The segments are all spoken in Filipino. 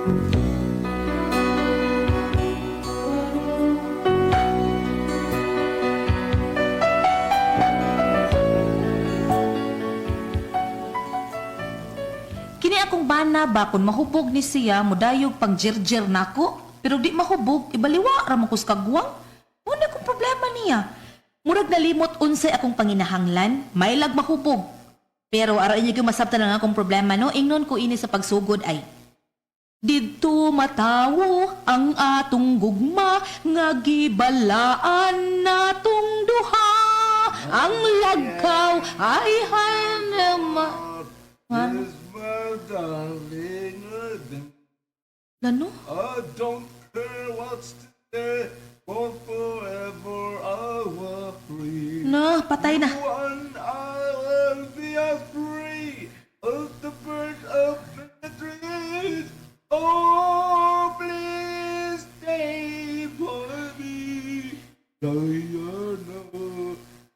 Kini akong bana ba kung mahubog ni siya, mudayog pang jerjer nako. Pero di mahubog, ibaliwa ramang kus kagwang. Una kong problema niya. Murag nalimot unsay akong panginahanglan, may lag mahubog. Pero araw niya yung masabta na nga akong problema, no? Ingnon ko ini sa pagsugod ay, didto matawo ang atong gugma, nga gibalaan natong duha. Ang lagkaw ay hanama. Han? Lano? I don't care what's today, for forever I will free. Na, patay na. One I will be free of the bird of the trees. Oh, please stay for me, Diana,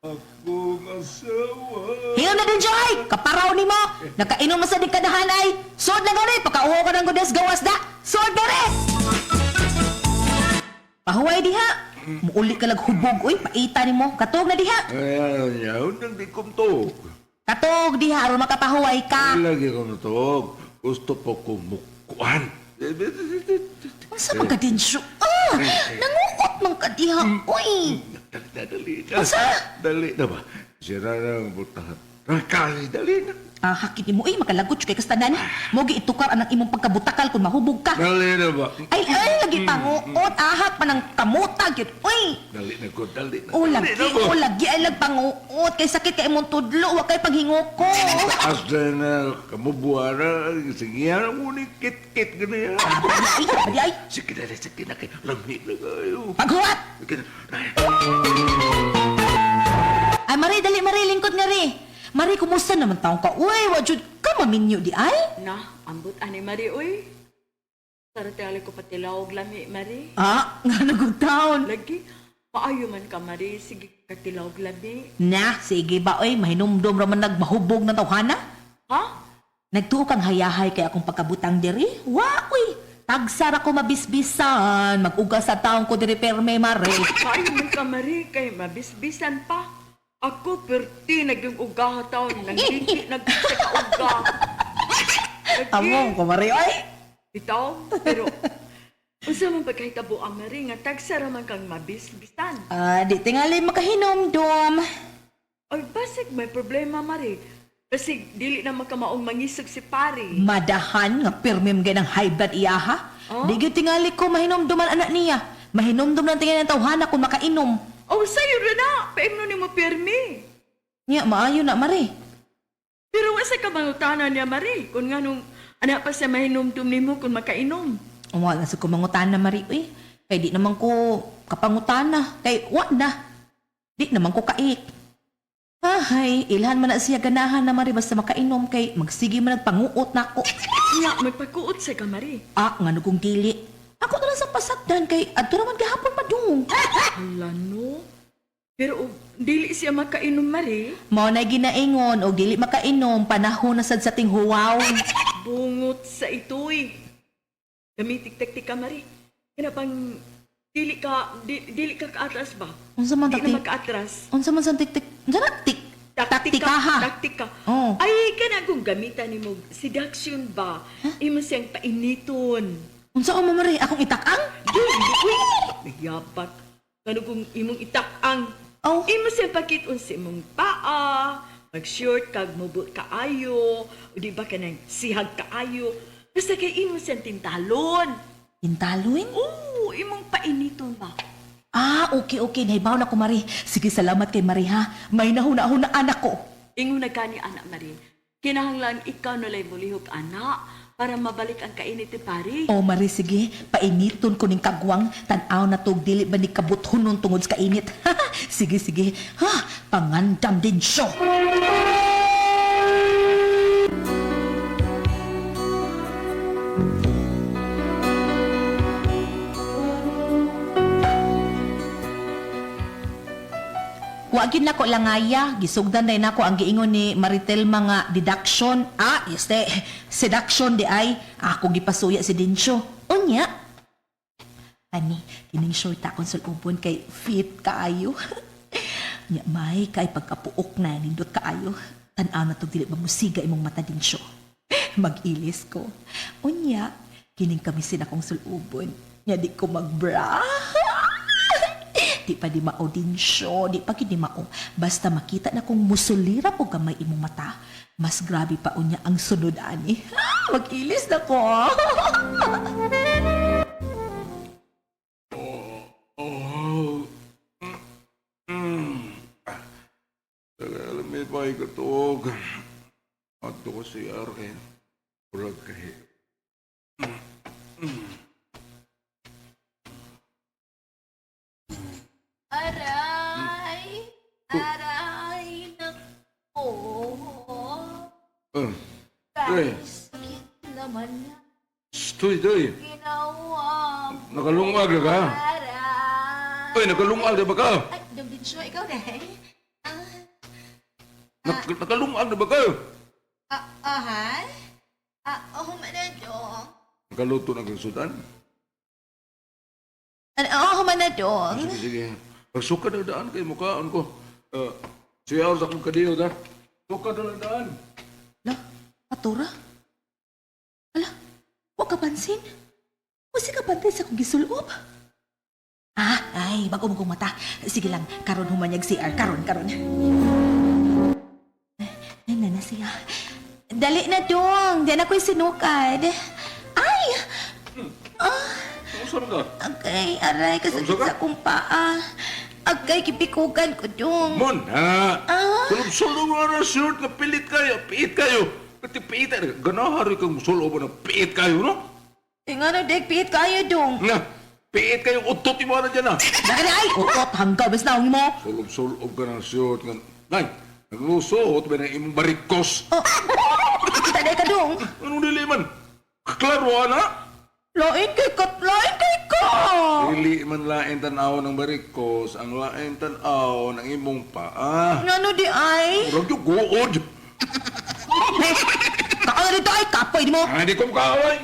akong asawa. Hingaw na din, Joy! Kaparaw ni mo! Nakainom mo sa dikadahan ay! Sod na gani! Pagkauho ka ng godes gawas da! Sod na rin! Pahuway diha! Muuli ka lag hubog, uy! Paita ni mo! Katog na diha! Ayan niya, unang di kumtog. Katog diha! Aron makapahuway ka! Lagi kumtog. Gusto po kumukuan. Unsa man ka din, Syo? Ah! Nanguot man ka diha! Uy! Dali na. Dali na ba? Sira na ang butahan. Rakali, dali na. Ah, hakit ni mo, uy! Makalagot kay kastanan! Mogi itukar ang imong pagkabutakal kung mahubog ka! Dali na ba? Ay, lagi panguot! Ahak pa ng kamutag yun! Uy! Dali na ko, dali na. O Dali lagi, na ba? o lagi ay nagpanguot kay sakit kay imong tudlo, wa kay paghingo ko. Taas na kamubuara. Sige, yan ang uning kit-kit ganyan. Ay, Sige na kayo. Lamig na kayo. paghuwat! Sige na. Ay, Mari, dali, Mari, lingkod nga ri. Mari, kumusta naman taong ka? Uy, wajud ka maminyo di ay? Na, ambot ani Mari, uy. Sarati ko patilawag lami, Mari. Ah, nga nagugtaon. Lagi, maayo man ka, Mari. Sige, katilawag lami. Na, sige ba, uy, mahinumdum raman nagmahubog na tawhana? Ha? Nagtuo kang hayahay kay akong pagkabutang diri? Wa, uy, tagsar ako mabisbisan, mag-ugas sa taong ko diri perme, Mari. Maayo man ka, Mari. Kay mabisbisan pa. Ako, perti, naging ugaha taon. Nanggingi, nagkakauga. Among ko, Mari, uy. Bitaw, pero... Unsa man pagkahitabo ang Mari, nga tagsara man kang mabisbisan. Ah, di tingali makahinumdum. Ay, basig may problema, Mari. Basig, dili na makamaong mangisog si Pari. Madahan nga pirmim gay ng high blood iyaha. Oh? Di gyud tingali ko mahinumduman anak niya. Mahinumdum lang tingin ng tawhana kung makainom. Oh, sa'yo rin na. Paimno ni mo pirmi. Nya maayo na, Mari. Pero wasa ka mangutana niya, Mari. Kung nga nung anak pa siya mahinumdum ni mo kung makainom. Wala sa kumangutan na, Mari. Uy, kay di naman ko kapangutana. Kay wa na. Di naman ko kaik. Ahay, ilhan man na siya ganahan na, Mari, basta makainom kay magsige man nagpanguot na ako. Nga, may pagkuot sa ka, Mari. Ah, nga nung dili. Ako na lang sa pasagdan kay adto naman gahapon madung. Hala, no? Pero dili siya makainom, Mari. Mao na ginaingon og dili makainom panahon na sad sa tinghuwaw. Bungot sa itoy. Gamitik-taktik ka, Mari. Kaya pang dili ka kaatras ba? Unsa man Di taktik? na makaatras. Unsa man sa tik-tik? Unsa na tik? Taktika ha. Taktika. Oh. Ay, kanang gamitan ni mo. Seduction ba? Imo siyang painiton. Unsa o mamari akong itakang? Uy! Nagyapat. Kano kung imong itakang. Oh. Imo siyang pakiton sa imong paa. Mag-short kag mubot kaayo. O di ba ka nang sihag kaayo. Basta kay imo siyang tintalon. Intaluin? Oo, imong painiton ba? Ah, okay. Nahibaw na ko, Mari. Sige, salamat kay Mari, ha? May nahuna-huna anak ko. Ingon na gani anak Marin. Kinahanglan ikaw nalay bulihog anak para mabalik ang kainit ni Pari. O, Mari, sige. Painiton ko ning kagwang. Tanaw na tog dili ba ni kabuthunon tungod sa kainit. sige. Ha? Pangandam din siya. Wagin na ko langaya, gisugdan day nako ang giingon ni Maritel mga deduction. Este, seduction di ay ako gipasuya si Dinsyo. Unya. Ani, kining short akong sulubon kay fit kaayo. Nya may kay pagkapuok na nindot kaayo. Tan-aw na tong dili mamusiga imong mata Dinsyo. Mag-ilis ko. Unya, kining kamisin akong sulubon. Nya di ko magbra. Di pa di mao Dinsyo, di pa gid di mao. Basta makita na kong musulira po gamay imong mata. Mas grabe pa unya ang sunod ani. Mag-ilis na ko. Alam mo ba ikatog? Ato ko si Arke. Urag kahi. Aray! Aray! Nako! Pre, Sakit naman na stoy. ginawa mo. Nakalungag na ka? Aray! Uy, nakalungag na ba ka? Ay, Dong siya, ikaw na eh. Nakalungag na ba ka? Ahay? Oh, manadong. Nakaluto na kang sudan? Oh, manadong. Sige. Pagsuka na daan kay mukhaan ko. Siya sa akong kadiyo da. Suka na lang daan. Ala, patura? Ala, huwag ka pansin. Kasi ka pantay sa kong gisulob. Ay, bago mo kong mata. Sige lang, karon humanyag si R. Karon. Ay, na siya. Dali na dong. Diyan ako'y sinukad. Ay! Saan ka? Okay, aray, kasakit sa akong paa. Agay, kipikugan ko dong. Mon, ha? Sulong-sulong na shirt na pilit kayo. Piit kayo. Pati piit tayo. Ganahari kang musulo ba na piit kayo, no? Nga na, dek, pihit kayo dong. Nga, piit kayong utot mo na dyan, ha? Bakit ay? Utot, hanggaw, bes naong mo. Sulong-sulong ka ng shirt. Nay, naglusuot ba na imong barikos? Kita na ka dong. Anong diliman? Klaro, na? Lain kay ka. Dili man lain tanaw ng barikos, ang lain tanaw ng imong paa. Ano di ay? Murag yung guod. Kakala dito ay kapoy di mo. Hindi ko makaway.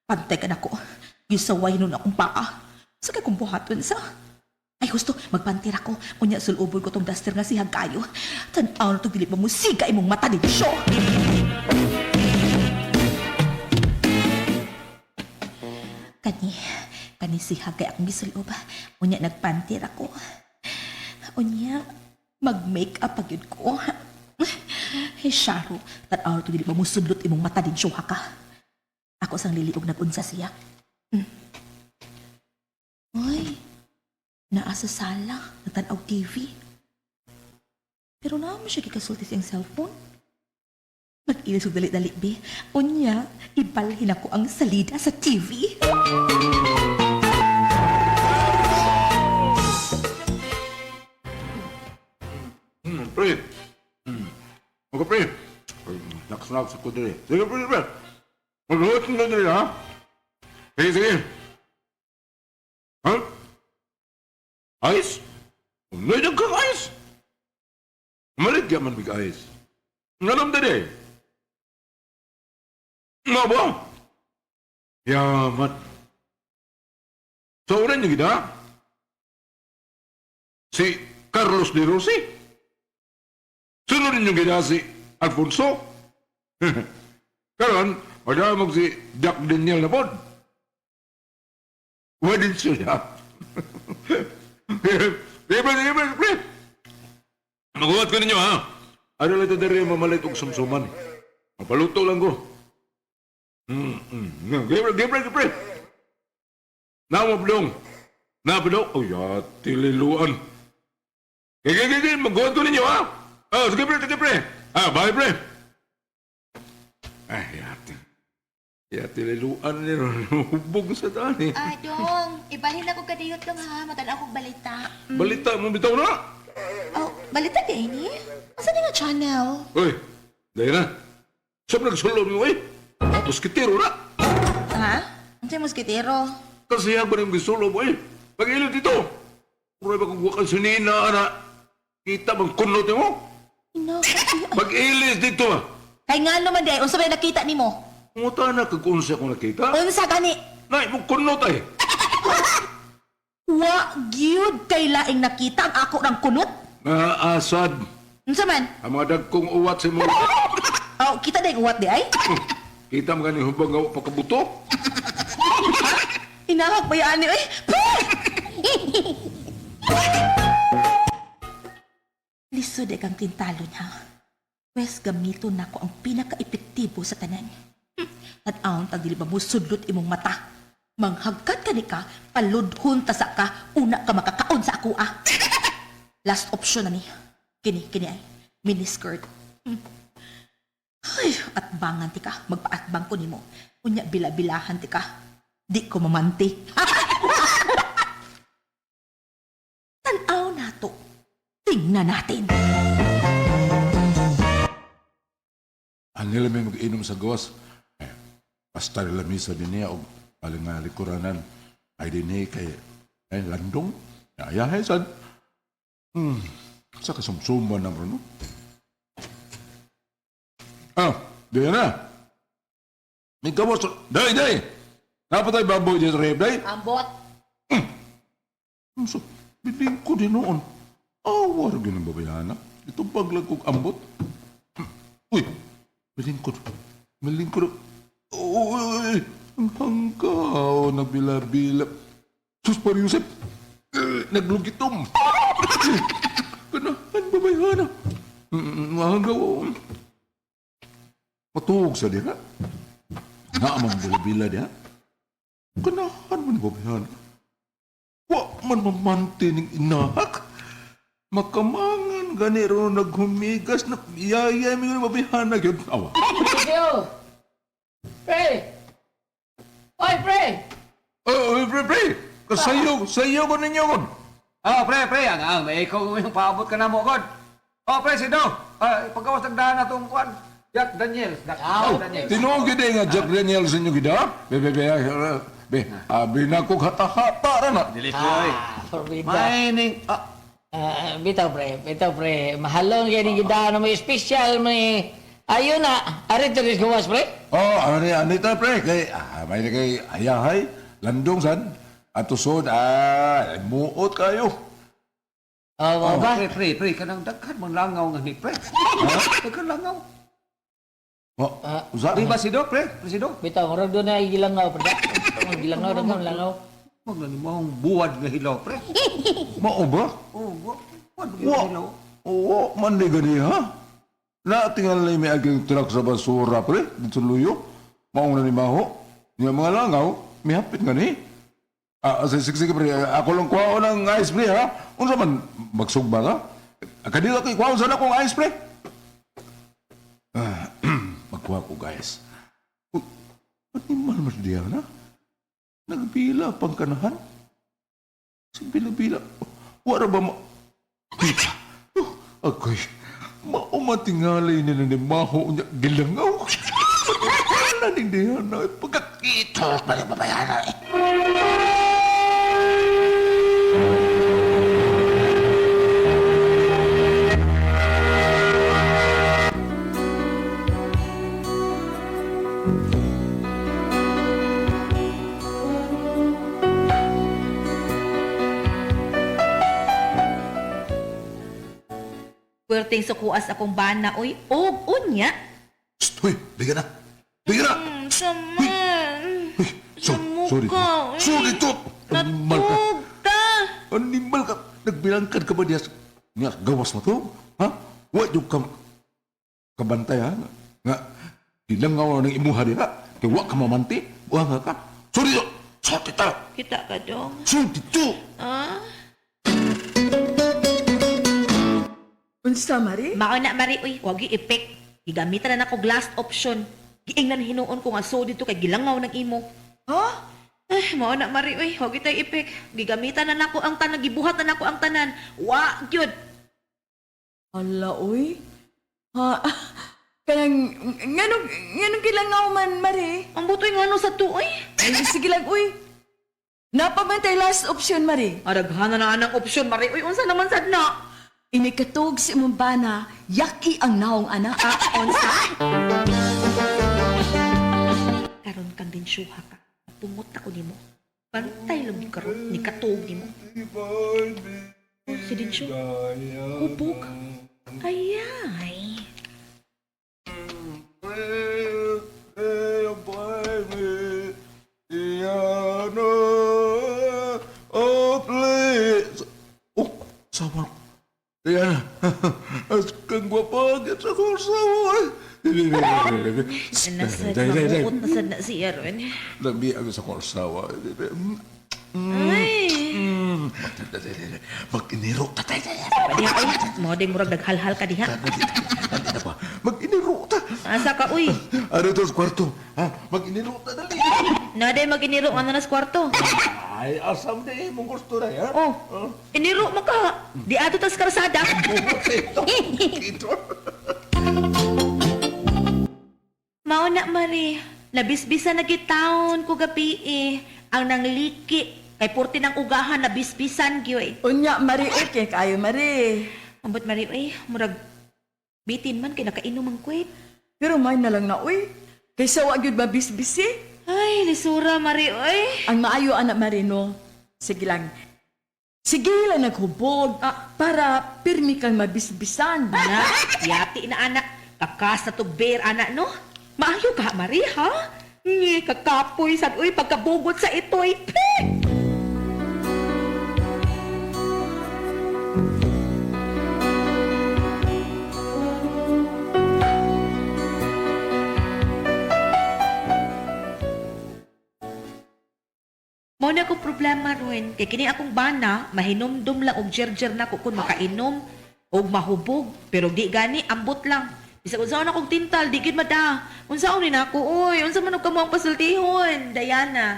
Pantay ka na ko. Gisaway nun akong paa. Sa kay kong buhaton sa. Ay, gusto, magpantir ako. Unya, sulubol ko tong duster nga sihag kayo. Tanaw na itong dilip mo musiga imong mata din siya. Kani sihag kay akong gisulob. Unya, nagpantir ako. Unya, mag-make-up agad ko. Hey, Sharo, tanaw na itong dilip mo musudlot imong mata din siya ka. Ako sang liliog nag-unsa siya. Uy, naa sa sala, nagtanaw TV. Pero naman siya kikasulti siyang cellphone. Mag-ilis og dali-dali, be. Unya, ibalhin ako ang salida sa TV. Pre. Mga pre. Naks-naks ako dali. Sige, pre. Magluhot na dali, ha? Sige. Ha? Ice? Ngayon kang ice? Maligya man big ice. Ngalam dali. Nga ba? Yaman. So, ulan niyo gina? Si Carlos de Rossi? Sunod niyo gina si Alfonso? Karon, madamag si Jack Daniel na pod. Wadin siya. Pre. Maguhat ko ninyo, ha? Ano lang ito dari mamalit og sumsuman? Mapaluto lang ko. Gipre. Napabdong. Oh, ya, tililuan. Gigi, maguhat ko ninyo, ha? Sige, pre. Bye, pre. Ay, yati. Yati, liluan niya. Hubog sa daan, eh. Dong, ibalhin ako kadiyot lang ha. Matala akong balita. Balita mo, bitaw na. Oh, balita ka ini? Asa nga channel? Uy, dahil na. Saan nagsulong mo, eh? Muskitero na. Ha? Ano yung moskitero? Kasi yan ba yung gisulo mo, eh? Pag-ilot dito. Puro ba kung wakan sinina, ana? Kita bang kunot mo? Inako, ay. Mag-ilis dito, ah. Kay nga naman di, unsa ba yung nakita nimo? Muta na kag unsa ko nakita. Unsa gani? Nay, mo kunot ay. Wa gyud kay laing nakita ang ako ng kunot. Asad. Unsa man? Ang mga dagkong uwat sa mo. Oh, kita day uwat di ay. Kita mo gani hubang nga pagkabuto. Inahak ba yan eh? Lisod kang tintalon ha. Wes gamiton nako ang pinaka-epektibo sa tanan. At aon tag dili ba mo sudlot imong mata. Manghagkat ka ni ka, paludhon ta sa ka, una ka makakaon sa ako ah. Last option na ni. Kini ay. Miniskirt. Ay, at bangan ti ka, magpaatbang ko nimo. Unya bila-bilahan ti ka. Di ko mamanti. Tanaw na to. Tingnan natin. Anila may mag-inom sa gawas. Basta nila misa din niya o paling nga likuranan. Ay din niya kay landong. Ayahay sad. Sa kasumsuma na mo, no? Diyan na. May gawas. Day! Napatay baboy dito, Reb, day? Ambot. So, biling ko din noon. Awar ganun babayana. Ito paglag kong ambot. Uy, malingkod. Uy, ang hanggaw, nagbila-bila. Sus, par Yusef, naglugitom. Kanahan babayana. Hanggaw. Matuog sa diha. Naamang bila-bila diha. Kanahan mo ni babayana. Wa man mamanti ning inahak. Makamangan ganiro naghumigas na iyaya mi nga mabihana gyud awa. Yo! Pre! Oy, pre! Oh, pre. Sayo ko ninyo kon. Oh, pre, may ikaw yung paabot ka na mo, God. Oh, pre, sino? Pagkawas nagdahan na itong kwan. Jack Daniels. Daniels. Tinuog gyud nga Jack Daniels inyo gida. Abi na ko hata-hata ra na. Dilis ko, oy. Forbida. Mining. Bitaw pre. Mahalong yan yung gidaan mo special mo ayun na. Ari to rin gawas pre. Oh, ani ta pre kay may kay ayahay landong sad. Atusod muot kayo. Oh, mo ba? Pre, kanang daghan mong langaw nga ni pre. Daghan langaw. Oh, usa. Di ba si Do, pre? Presido? Bitaw, marag doon na igilangaw pre. Gilangaw rin langaw. Huwag na ni mo ang buwad nga hilaw, pre. Mao ba? Oh, buwad nga hilaw. Oo, mandi gani ha. Natingal na may aging truck sa basura, pre. Dito sa luyo. Maong na ni Maho. Yung mga langaw, may hapit nga ni. Sige, pre. Ako lang kuha ng ice, pre, ha? Unsa man, magsugba ka? Kanila kay kuha sana akong ice, pre. Magkuha ko, guys. Animal mas diya na? Nagbila pang kanahan? Si bila-bila. Wala ba ma... Ako'y maumatingalay na nanimaho niya gilangaw. Nanindihan na pagkakita. Babayana eh. Puwerteng sukuas akong bana, oy. Og, unya. Hoy, bigyan na. Bigyan na. Saman. Sorry. Sorry to. Animal ka. Natugta. Animal ka. Nagbilangkan ka ba diya? Nga, gawas mo to? Ha? Wa yung kabantay ha? Nga, ilangaw ng imuha diya. Kaya wa ka mamanti. Wa nga ka. Sorry to. Sorry to. Kita ka dong. Sorry to. Ah? Unsa, Mari? Mao na, Mari, uy. Huwag yung epek. Gigamitan na nako last option. Giingnan hinuon ko nga so dito kay gilangaw ng imo. Ha? Mao na, Mari, uy. Huwag yung tayo epek. Gigamitan na nako ang tanan. Gibuhat na nako ang tanan. Wa, gyud. Ala, uy. Ha? Nganong kilangaw man, Mari? Ang butoy nga ano sa tuoy. Ay, sige lang, uy. Napamantay last option, Mari. Araghana na anang opsyon, Mari. Uy, unsa naman sad na? Inikatog si imong bana, yaki ang naong anak. Unsa? Karon kang din syuha ka. Pungot na ko nimo. Pantay lang ni karon ni katuog nimo. Si Dinsyo. Hubog. Ayay. Oh, sabar. Ayan. As kang gwapag at sa kursawa. Nasad na buot nasad na si Aaron. Labi ako sa kursawa. Ay. Mag-iniro. Diha ay. Modeng murag naghalhal ka diha. Mag-iniro ta. Asa ka uy. Ano ito sa kwarto? Ha? Mag-iniro ta dali. Naday maginiro nga na sa kwarto. Ay, asam na mong gusto na yan. Oh. Iniro mo ka. Di ato tas karsada. Mauna, Mari. Nabisbisan na gitaon ko gabi ang nangliki. Kay purti ng ugahan, nabisbisan gyoy. Unya, Mari, okay kayo, Mari. Ambot, Mari, murag bitin man kay nakainom ang kwet. Pero may na lang na, uy. Kaysa wag yun mabisbisi. Ay, lisura, Mari, Ang maayo, anak Marino. Sige lang. Sige lang naghubog para pirmi kang mabisbisan. Na, yati na anak. Kakas na to bear, anak, no? Maayo ka, Mari, ha? Ngi, kakapoy, sad, pagkabugot sa ito'y pek! Mo na ko problema ron. Kay kini akong bana, mahinumdum lang og jerjer na ko kung makainom og mahubog. Pero di gani, ambot lang. Bisa unsaon akong tintal, di gid mada. Unsaon ni nako, oy, unsa man og kamo ang pasultihon, Diana.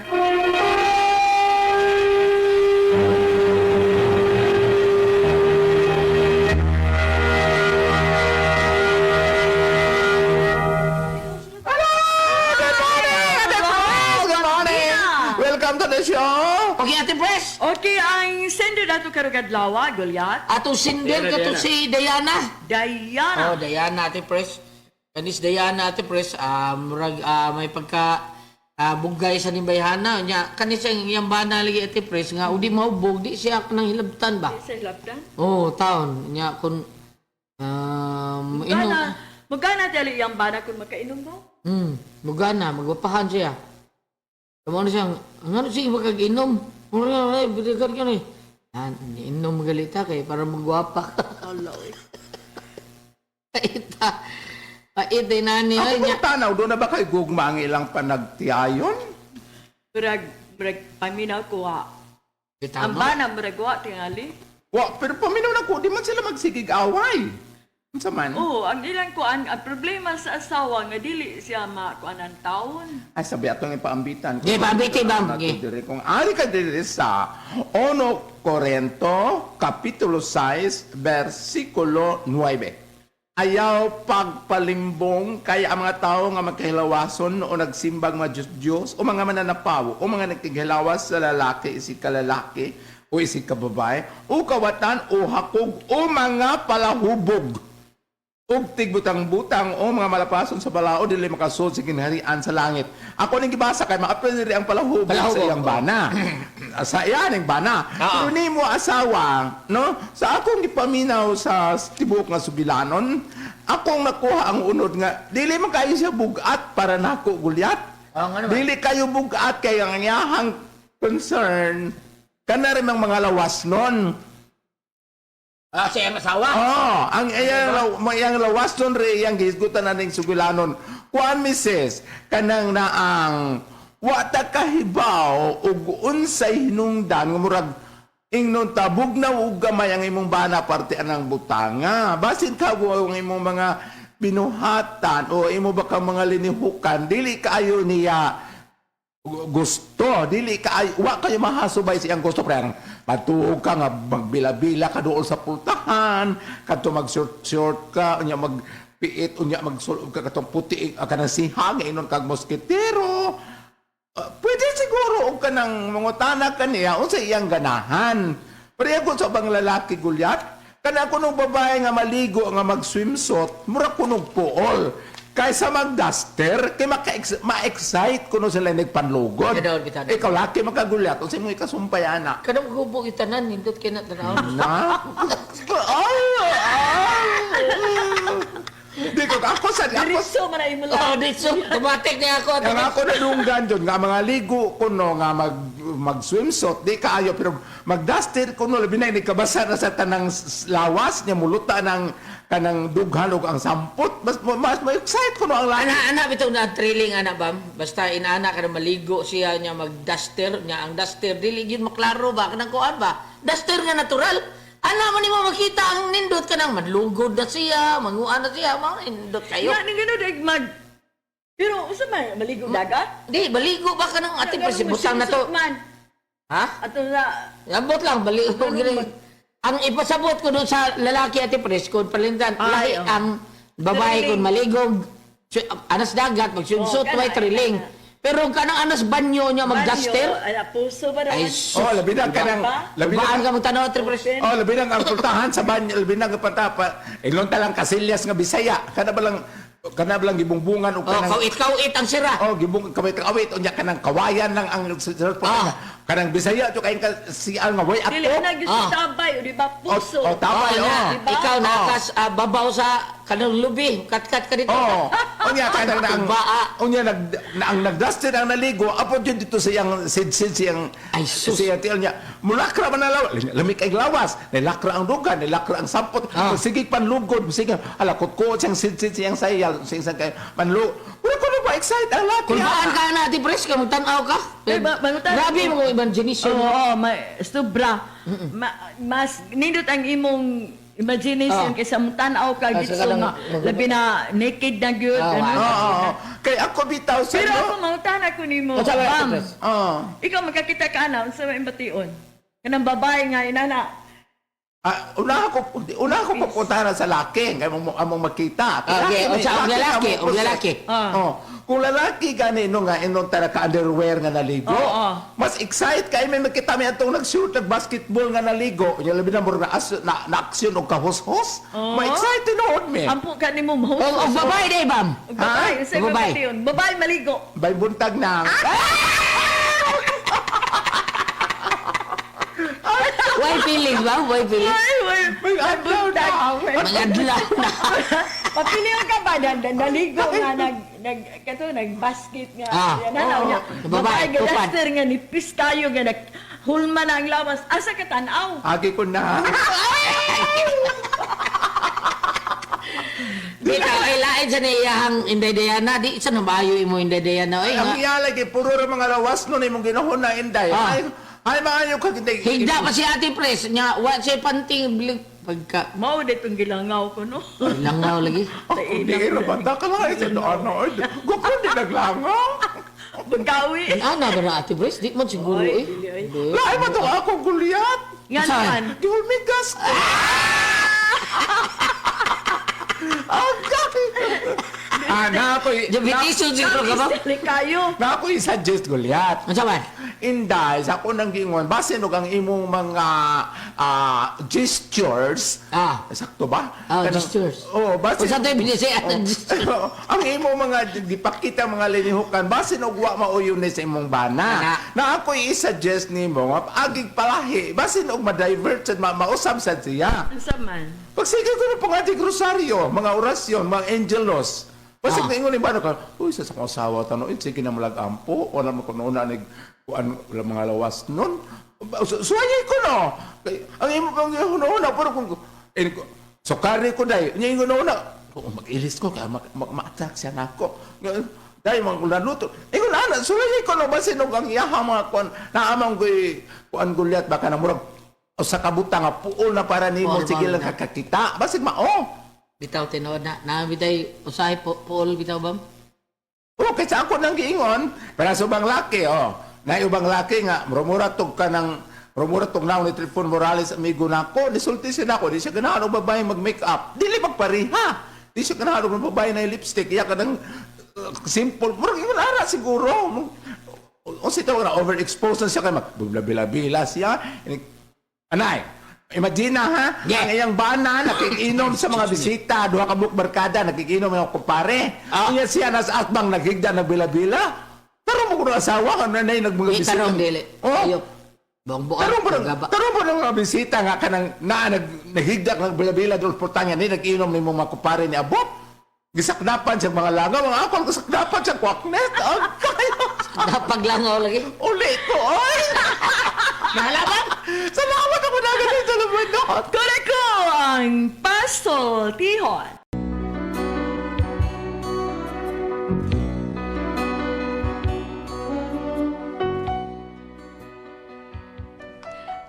Welcome to the show! Okay, Ate Pres. Okay, ang sender dato karugad-lawa, Goliath. Ato sinder ka to si Diana. Diana. Oh, Diana, Ate Pres. Kanis Diana, Ate Pres, murag may pagka bugay sa nimbayhana. Nya, kanis ang iyang bana lagi, Ate Pres, nga udi mahubog, di siya nang hilabtan ba? Sa labdan. Oh, taon. Nya, kun... Magana tali yung bana kung makainom mo? Mugana, magwapahan siya. Tama na siya, ano siya magkag-inom? Muna na, bidigan ka na eh. Inom magalita kay para magwapa ka. Paita. Paita nani. Ako kung tanaw, doon na ba kay gugmang ilang panagtiayon? Murag paminaw ko Ang Tama. bana, murag wa, tingali. Pero paminaw na ko, di man sila magsigig away. Unsa man? Oo, ang ilang kuan, ang problema sa asawa nga dili siya makuan ang taon. Ay, sabi atong ipaambitan. Di, paambiti ba? Kung ari ka diri sa 1 Corinto, Kapitulo 6, versikulo 9. Ayaw pagpalimbong kaya ang mga tao nga magkahilawason o nagsimbang mga Diyos o mga mananapaw o mga nagtigilawas sa lalaki, isi kalalaki o isi kababae o kawatan o hakog o mga palahubog. Ug tigbutang-butang o mga malapason sa balao dili makasud sa ginharian sa langit. Ako ning gibasa kay maapil diri ang palahubog sa iyang bana. Sa iyan ang bana. Pero nimo asawa, no? Sa akong gipaminaw sa tibok nga sugilanon, akong nakuha ang unod nga dili man kayo siya bugat para nako gulyat. Dili kayo bugat kay ang iyahang concern kana rin ang mga lawas nun. Siya masawa. Ang iyang lawas nun rin, iyang gisgutan na ning sugilanon. Kuan misis, kanang naang wata kahibaw ug unsay hinungdan nga murag ingnon tabog na ug gamay ang imong bana parte anang butanga. Basin ka ang imong mga binuhatan o imo ba ka mga linihukan, dili kaayo niya gusto, dili ka wa kayo mahasubay siyang gusto pre patuog ka nga magbila-bila ka doon sa pultahan kadto mag-short ka unya magpiit unya magsulod ka katong puti ka nang sihang inon kag moskitero pwede siguro og ka ng mangutana kaniya, unsa iyang ganahan. Pareha ko sa bang lalaki gulyat, kana ko nung babae nga maligo nga mag-swimsuit, mura ko nung puol. Kaysa mag-duster, kay ma-excite ko nung sila nagpanlugod. Ganaon kita. Ikaw laki makagulyat, unsa mo ikasumpay ana. Kanang hubog itanan, nindot kay na tanaw. Na? Di ko ako sa ako. Diriso man ay mo Oh, lang. ditso. Tumatik niya ako. Nga ako nadunggan dyan, nga mga ligo ko no, nga mag-swimsuit, di kaayo, pero mag-duster ko no, labi na, kabasa na sa tanang lawas, niya muluta ng kanang dughalog ang sampot, mas ma-excite ko no ang lana. Ana bitaw na thrilling ana bam. Basta inaana ka na maligo siya niya mag-duster niya ang duster dili gyud maklaro ba kanang kuan ba. Duster nga natural. Ana man nimo makita ang nindot kanang madlugod na siya, manguan na siya, mga nindot kayo. Nga ning gano dag mag. Pero usa man maligo dagat? Di baligo ba kanang ati pa si butang na to. Man. Ha? Ato na Abot lang baligo gini. Ang ipasabot ko doon sa lalaki ati pres kung palindan lahi ang babae kung maligog anas dagat mag-swimsuit way thrilling. Pero kanang anas banyo niya mag-duster. Ay, puso ba Ay naman? sus. Oh, labi na kanang, labi Baan na, ka magtanaw ati pres. oh, labi na ang pultahan sa banyo, labi na ang patapa, ilong talang kasilyas nga Bisaya, kana ba lang gibungbungan o Oh, kanang, kawit ang sira. oh, gibung kawit kawit unya kanang kawayan lang ang kanang Bisaya to kay si ang nga way Dili ato. na gyud tabay, di ba? Puso. Oh, tabay, Oo, oh. na. Ikaw nakas babaw sa kanang lubi, kat-kat ka dito. Oh, unya kanang ang Baa. unya ang nagduster ang naligo apo jud dito sa iyang sid siyang Ay, sus. siya tiil niya mulakra man na lamig kay lawas nilakra ang dugan nilakra ang sampot sige panlugod sige ala ko siyang sid siyang sayal sing kay panlu wala ko na ba excite ang laki Kung baan ka na ati pres ka magtanaw ka. Grabe mo imagination. Oo, sobra. Mas nindot ang imong imagination kaysa mong tanaw ka Ah, gitso saka lang- nga labi na naked na gyud Ah, ano. oo kay ako bitaw sa Pero ako mangutana ko nimo. Unsa ba, Bam, Pres? ikaw magkakita ka na unsa may bation? Kanang babae nga inana. una ko pupunta na sa laki kay among makita Okay, o sa lalaki. Oh, kung lalaki ganino nga inong tara ka underwear nga naligo, mas excite kay may makita mi atong nag-shoot nag basketball nga naligo, nya labi na murag na aksyon og kahos-hos. Ma-excite tinuod mi. Ampo ka nimo mahus. O babae day bam. Babae, unsa may Babae. bation? Babae maligo. Bay buntag na. Why feelings ba? Why feelings? Ay, May adlaw na. Magadlaw na. Papilihan ka ba naligo nga nag-basket nga. Yan na oo. niya. Babae, Babae tupad. gadaster nga nipis tayo nga hulma na ang lawas. Asa ka tanaw? Agi ko na. Di ka ay lain sa niyahang Inday Diana. Di isa na bayo imo Inday Diana. Ay, Ang nga. iyalay puro ra mga lawas no imong ginahon na inday. Ay maayo ka hindi. Higda pa si Ate Pres. Nya, wa siya panting pagka. Mao ditong gilangaw ko no. Langaw lagi. Hindi kayo banda ka lang sa doon. Gukon di naglangaw. Pagkawi. Ana ba na Ate Pres? Di mo siguro eh. Lain man to akong gulyat. Nga Saan? naman. Gulmigas. Ang gaki. Na Diabetes siguro ka ba? Sali kayo. ako i-suggest gulyat. Ano man? Inday, sa unang gingon, basin og ang imong mga gestures. Sakto ba? Gestures. Oh, basin. Kung saan tayo binisihan ng gestures? Ang imong mga gipakita mga linihukan, basin og wa mauyon ni sa imong bana. Na ako i-suggest nimo nga agig palahi, basin og ma-divert sa mausab sad siya. Unsa man? Pagsige ko ng pangating rosaryo, mga orasyon, mga angelos. Basta na ingon ni bano ka, uy, sa akong asawa, tanong, sige na malag-ampo, wala mo kung noon na wala mga lawas nun. Suwayay ko no. Ang imo pang hunahuna, pero kung, sukari ko dahi, niya yung hunahuna, mag-ilis ko, kaya ma-attack siya na ako. Dahil mga ulanuto. Ingon na, suwayay ko no, basta nung ang iyaha mga kuan, naamang ko'y kuan gulyat, baka na murag, o sa kabuta nga, puol na para nimo, sige lang kakakita. Basta mao. Bitaw tinood na. Bitay usahay pool bitaw bam. Okay, sa ako nang giingon, para sa ubang laki, na ubang laki nga, rumura tog ka ng, rumura tog na ni Trifon Morales, amigo na ako, nisulti siya na ako, di siya ganahan o babae mag-makeup, dili magpariha, di siya ganahan o babae na lipstick, iya ka ng simple, murag ingon ara siguro, O sa ito, overexposed na siya kay magbila-bila siya. Anay, imagine na ha, Yeah. ang iyang bana, nakikinom sa mga bisita, duha ka buk barkada, nakikinom yung kumpare. Kaya siya nasa atbang, naghigda, nagbila-bila. Tarong mo ko ng asawa, kung nanay nagmmga bisita. Itanong dili. Oh. Ayop. Bongbuan. Tarong mo ng mga bisita nga ka nang naghigda, nagbila-bila, doon portanya ni, naginom ni mga kumpare ni Abot. Gisakdapan siya mga langaw, mga akol, gisakdapan siya kwaknet. Napaglangaw lagi. Uli ko, oy! Nahalaman? Salamat ako na ganun sa laman no. Correct ko ang Pastol Tihon.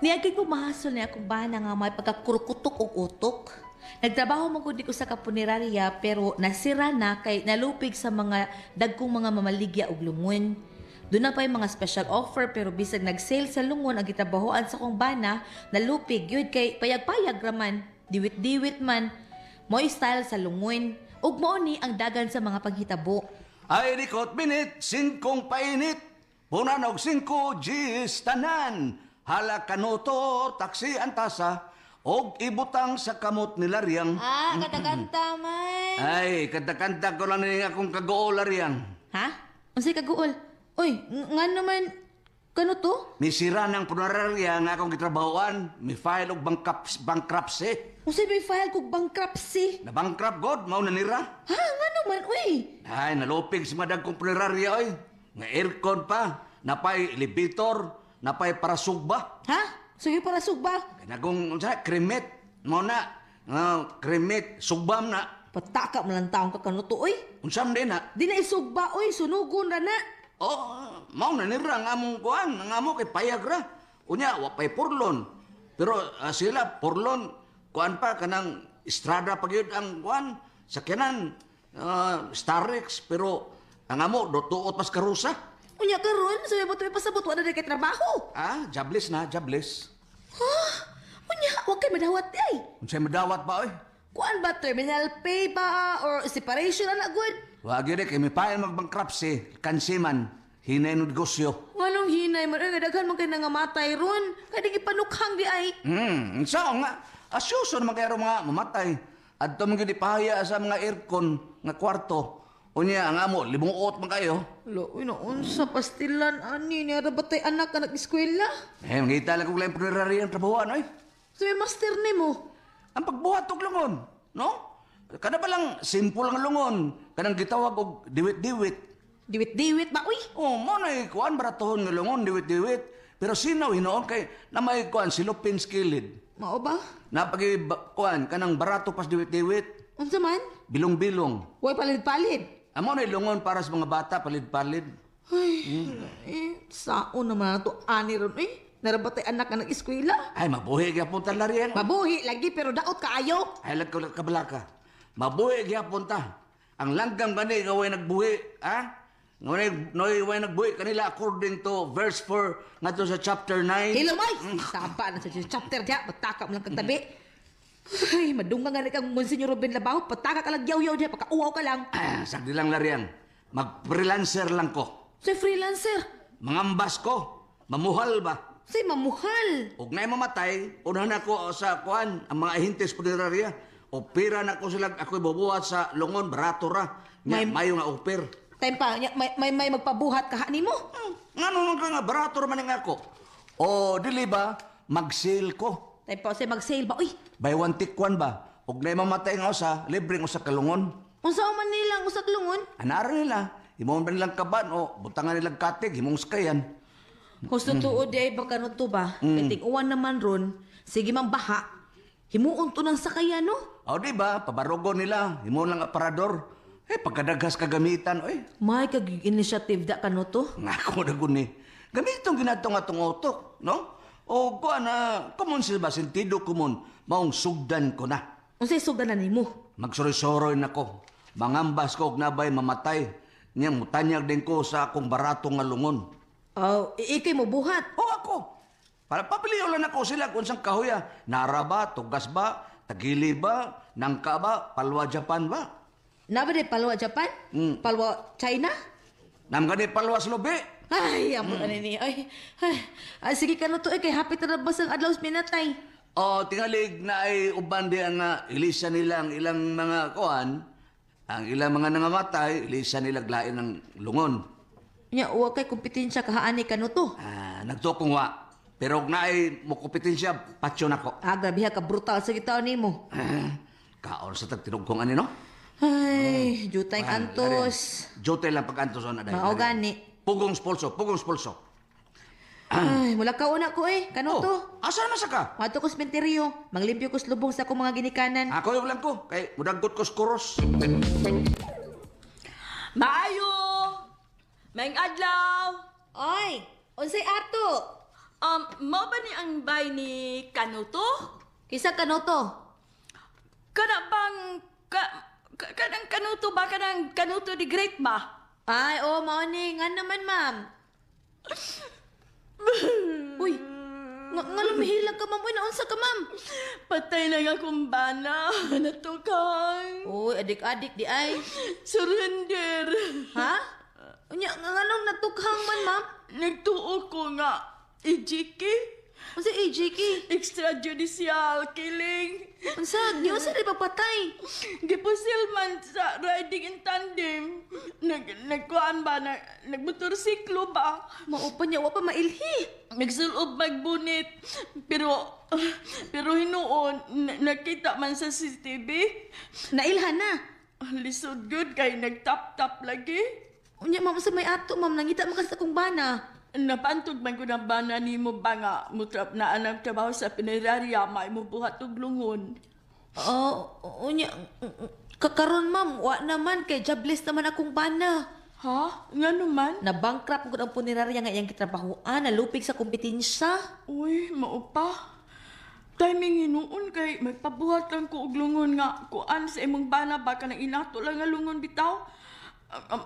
Niagay ko mahasol niya akong bana nga may pagkakurukutok og utok. Nagtrabaho man gud ko sa kapunerarya pero nasira na kay nalupig sa mga dagkong mga mamaligya og lungon. Doon na pa yung mga special offer pero bisag nag-sale sa lungon ang gitrabahoan sa kong bana, nalupig yun kay payag-payag raman, diwit-diwit man. Mo'y style sa lungon. Ug mao ni ang dagan sa mga panghitabo. Ay rikot minit, singkong painit. Punan og 5 G's tanan. Hala kanoto, taksi antasa. Og ibutang sa kamot ni Laryang. Ah, kanta-kanta man. Ay, kanta-kanta ko lang ni akong kagoo Laryang. Ha? Unsay kaguol? Oy, nga naman kano to? Nisira ng punararya nga akong gitrabahoan. Mi file og bankruptcy. Unsay may file kog bankruptcy? Na bankrupt god, mao na nira. Ha, nga naman, uy. Ay, nalupig sa madag kong punararya oy. Nga aircon pa, napay elevator, napay para sugba. Ha? Sige para sugba. Kanagong unsa kremit mo na kremit sugbam na Pataka mo lang taong kakanuto, uy. unsam din na. Di na isugba, uy. Sunugon na na. Oh, mao na nira nga among kuan, nga amo kay payag ra. Unya wa pay purlon. Pero sila purlon kuan pa kanang estrada pa gyud ang kuan sakyanan Starrex pero ang amo dotuot pas karusa. Unya karon, sabi mo tayo pasabot, wala na kay trabaho. Jobless na, jobless. Ha? Unya, huwag kay madawat, ay. Unsay madawat ba oy? Kuan ba, terminal pay ba, or separation na good? Wa gyud kay mipayon magbankruptcy kansiman hinay no negosyo. Nganong hinay, madaghan man kay nangamatay ron. Kaya di ipanukhang di ay. Sao nga, asyuso naman kayo mga mamatay. At ito mga pahaya sa mga aircon nga kwarto. Unya, ang amo, limuot man kayo. Lo, uy, naunsa pastilan, ani, niya batay anak ka nag-eskwela. Ngita lang kong lang punerary ang trabahoan, oy. Sabi, master ni mo. Ang pagbuhat og lungon, no? Kada ba lang simple ang lungon, kanang gitawag og diwit-diwit. Diwit-diwit ba, uy? Oh, mo na kuan baratohon nga lungon diwit-diwit. Pero sinaw hinoon kay na may kuan silupin skilled. Mao ba? Napagi kuan kanang barato pas diwit-diwit, Unsa man? bilong-bilong. Huwag palid-palid. Amo na lungon para sa mga bata palid-palid. Sao naman to ani ron, eh? Narabatay anak ka nag-eskwela. Ay mabuhi gyapon ta larian. Mabuhi lagi pero daot kaayo. Ay lag kabalaka. Mabuhi gyapon ta. Ang langgam gani gaway nagbuhi, ha? Noy nagbuhi kanila according to verse 4 ngadto sa chapter 9. Hello, May! Taba na sa chapter diya. Pataka mo lang kang tabi. Ay, madunga nga kang Monsignor Ruben Labaw. Pataka ka lang yaw-yaw diya. Pakauwaw ka lang. Sagdi lang larian. Mag-freelancer lang ko. Say freelancer. Mangambas ko. Mamuhal ba? Say mamuhal. Ug nay mamatay, unahan ako sa kuan ang mga ahintes punerarya. Opera na ko sila ako ibubuhat sa lungon barato ra. Nya mayo nga oper. Time pa, may magpabuhat ka ni mo. Ngano ka nga barato ra man nga ako. O dili ba mag-sale ko. Time pa, say mag-sale ba? Uy, Buy one take one ba? Ug nay mamatay nga usa, libre nga usa ka lungon. unsa man nilang usak lungon? Anara nila, himong ba nilang kaban o butangan nilang katig, himong skayan. Gusto tuod di ay baka to ba? Iting uwan naman ron. Sige mang baha. Himuon to ng sakayan, no? O di ba, pabarugo nila, himong lang aparador. Pagkadaghas kagamitan, oy. May kag-initiative da ka no to? Nga ko na guni. Gamitong ginatong atong utok, no? O kuha na, kumon sila ba, sentido kumon, maong sugdan ko na. Unsay suganan nimo? Magsoroy-soroy na ko. Mangambas ko og nabay mamatay. Niyang mutanyag din ko sa akong barato nga lungon. Oh, ikay mo buhat. O ako, para papiliw lang ako sila kung saan kahuya. Nara ba, tugas ba, tagili ba, nangka ba, palwa Japan ba? Naba de Palwa Japan? Palwa China? Nam gani palwas lobi. Ay, amo na ni. Ay, sige ka no to kay hapit na labas ang adlaw minatay. O tingalig na ay uban di ang ilisa nila ang ilang mga kuan, ang ilang mga nangamatay, ilisa nila glain ng lungon. Nya wa kay kompetensya kahaani ka no to. Nagtukong wa. Pero og naay mo kompetensya, patyo nako. Grabe ha ka brutal sa gitaw nimo. Kaon sa tagtinugkong ani no? Ay, jutay antos. Jote lang pag-antos na dahil. Mao gani. Pugong spolso, pugong spolso. Ay, mula ka una ko kano to? Asa naman sa ka? Mato ko sementeryo, manglimpyo ko sa lubong sa akong mga ginikanan. Ako yung lang ko, kay mudaggot ko skuros. Maayo! Maing adlaw! Oy, unsay ato? Mao ba ni ang bay ni Kanuto? Kisa kano to? Kana bang kanang Kanuto ba kanang Kanuto the Great ba? Ay, mao ni nga naman, ma'am. Uy, nga lumihilag ka, ma'am. Uy, naunsa ka, ma'am? Patay na nga kong bana. Natukang. Uy, adik-adik di ay. Surrender. Ha? Unya, nga nung natukhang man, ma'am? Nagtuo ko nga. Ijiki. Unsa AJK? Extrajudicial killing. Unsa, di unsa di papatay? Gipusil man sa riding in tandem. Nagkuhan ba? Nagmotorsiklo ba? Maupan niya, wa pa mailhi. Nagsulob magbunit. Pero hinuon, nakita man sa CCTV. Nailhan na. Lisod good kay nagtap-tap lagi. Unya, ma'am, sa may ato, ma'am. Nangita mo kasi akong bana. Napantog man ko na bana ni mo ba nga mutrap na anang trabaho sa pinerarya may mo buhat og lungon. Unya, kakaron, ma'am. Wa naman, kay jobless naman akong bana. Ha? Nga naman? Na-bankrupt ko ang punerarya nga iyang kitrabahoan. Nalupig sa kompetensya. Uy, maupa. Timing hinuon kay magpabuhat lang ko og lungon nga kuan sa imong bana baka nang inato lang nga lungon bitaw.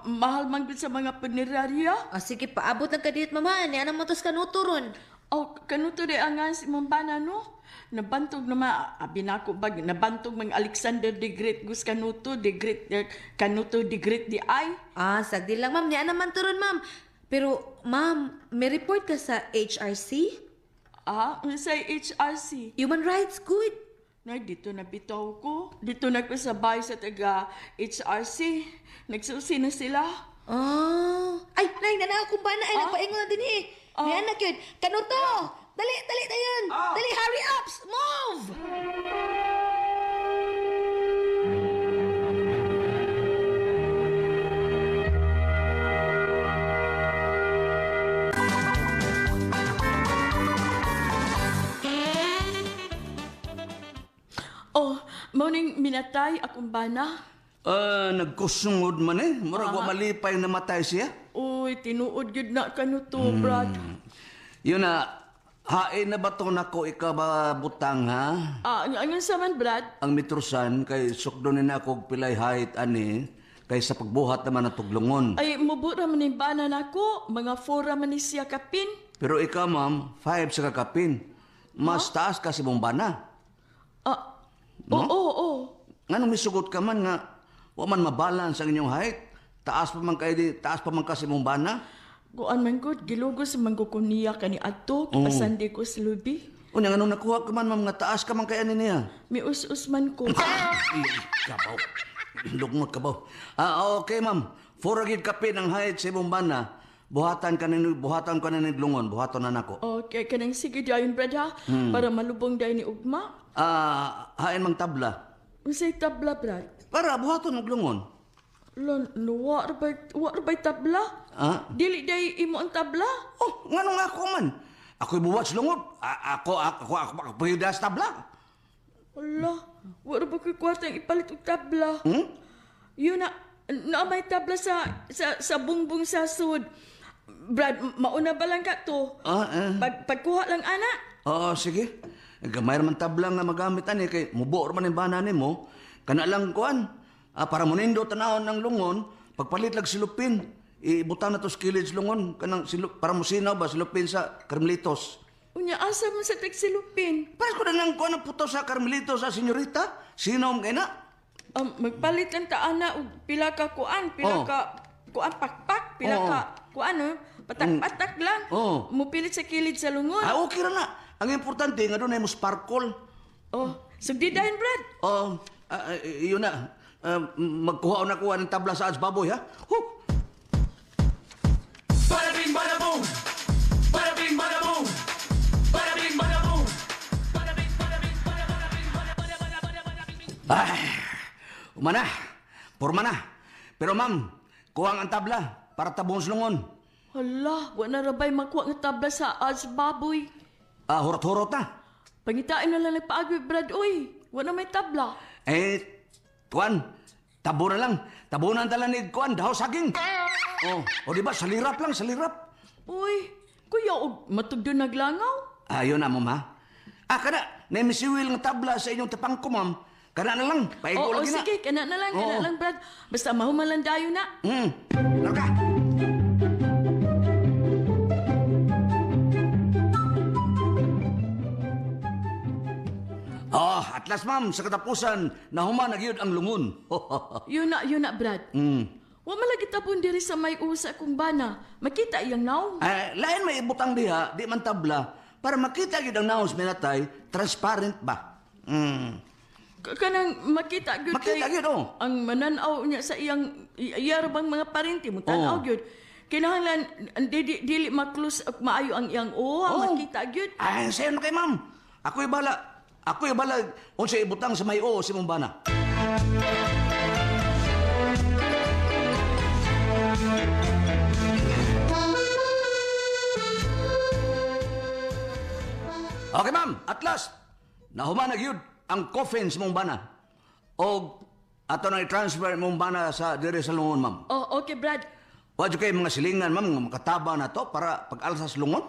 Mahal man gud sa mga punerarya. Sige, paabot lang ka dito, mama. Niya naman tos kanuto ron. Kanuto di angan si imong bana no? Nabantog naman, abinako bag, nabantog mga Alexander the Great gus kanuto, the Great, kanuto the Great the ay. Sagdi lang, ma'am. Niya naman to ron, ma'am. Pero, ma'am, may report ka sa HRC? Sa HRC. Human Rights Good. Nay, dito na bitaw ko. Dito nagpasabay sa taga HRC. Nagsusi na sila. Ay, nay, nana akong bana. Ay, nagpaingon na din eh. May anak yun. Kanuto! Dali tayon! Dali, hurry up! Move! Morning minatay akong bana. Nagkusungod man murag wa malipay namatay siya. Uy, tinuod gid na kanuto, Brad. Yun na, hain na ba to nako ikaw ba butang ha? Anong saman, Brad? Ang mitrosan kay sukdonin ako og pilay height ani kay sa pagbuhat naman ng tuglungon. Ay, mubura man yung bana nako. Mga 4 man ni siya kapin. Pero ikaw ma'am, 5 sa kakapin. Mas taas ka si mong bana. No? Oo. Nganong misugot ka man nga wa man mabalance ang inyong height? Taas pa man kasi mong bana? Kuan man gud gilugos man ko kuniya kani adto pasandi ko sa lubi. Unya nganong nakuha ka man ma'am nga taas ka man kay ani niya? Mius-us man ko. Kabaw. Lugnot kabaw. Okay ma'am. 4 gid kapin ang height sa imong bana. Buhatan ka na ni lungon, buhaton na nako. Okay, kanang sige dayon, Brad ha? Para malubong dayon ni ugma. Hain mang tabla. Unsay tabla, Brad? Para buhaton og lungon. Wa rabay tabla? Dili day imo ang tabla? Oh, nganong ako man? Ako'y buwat sa lungod. Ako payudas tabla. Wala, wa rabay ko kwartang ipalit og tabla. Yun na may tabla sa bungbong sa sud. Brad, mauna ba lang ka to? Pagkuha lang, ana? Oo, sige. Gamay man tablang nga magamit ani kay mubo man ang bana nimo. Kana lang kuan. Para munindo tanawon ng lungon, pagpalit lag silupin. Ibutang na to skillage lungon kanang para musinaw ba silupin sa Carmelitos. Unya asa man sa tagsilupin? Para ko na lang kuan ang puto sa Carmelitos sa senyorita. Sinom kay na. Magpalit lang ta ana og pila ka kuan, pakpak. pila Oo. ka, kung ano, patak-patak lang. Oo. Mupilit sa kilid sa lungon. Okay ra na. Ang importante nga doon ay mo sparkle. Oh, sugdi dahin, Brad. Yun na. Magkuha na kuha ng tabla sa baboy, ha? Huh! Ay, umana. Porma na. Pero ma'am, kuha ang tabla para tabong lungon. Hala, wala na rabay makuha nga tabla sa baboy. Hurot-hurot na. Pangitain na lang nagpaagwi, Brad. Uy, wala may tabla. Kuan, tabo na lang. Tabo na ang talanig, kuan, dahaw saging. O di ba, salirap lang, salirap. Uy, kuya, matugdo naglangaw. Ayun na, ma'am, ha? Kada, naimisiwil ng tabla sa inyong tapang ko, ma'am. Kada na lang, paigo Oo, lagi na. sige, kana na lang, Brad. Basta mahumalan dayo na. Larga. At last, ma'am, sa katapusan, nahuman nagyod ang lungon. Yun na, Brad. Wa malagi tapon diri sa may usa kong bana. Makita iyang naw. Lain may ibutang diha, di man tabla, para makita gyud ang naos minatay, transparent ba? Kanang makita gyud Makita gyud, oh. ang mananaw niya sa iyang iyarbang mga parente mo tanaw gyud. Kinahanglan dili maklus og maayo ang iyang makita gyud. Sayo na kay ma'am. Ako'y bala. Ako'y bala unsa ibutang sa may si mong bana. Okay, ma'am. At last, nahuman na gyud ang coffin sa mong bana. O ato na i-transfer mong bana sa dire sa lungon, ma'am. Oh, okay, Brad. Wadyo kayo mga silingan, ma'am, nga makataba na to para pag-alsa sa lungon?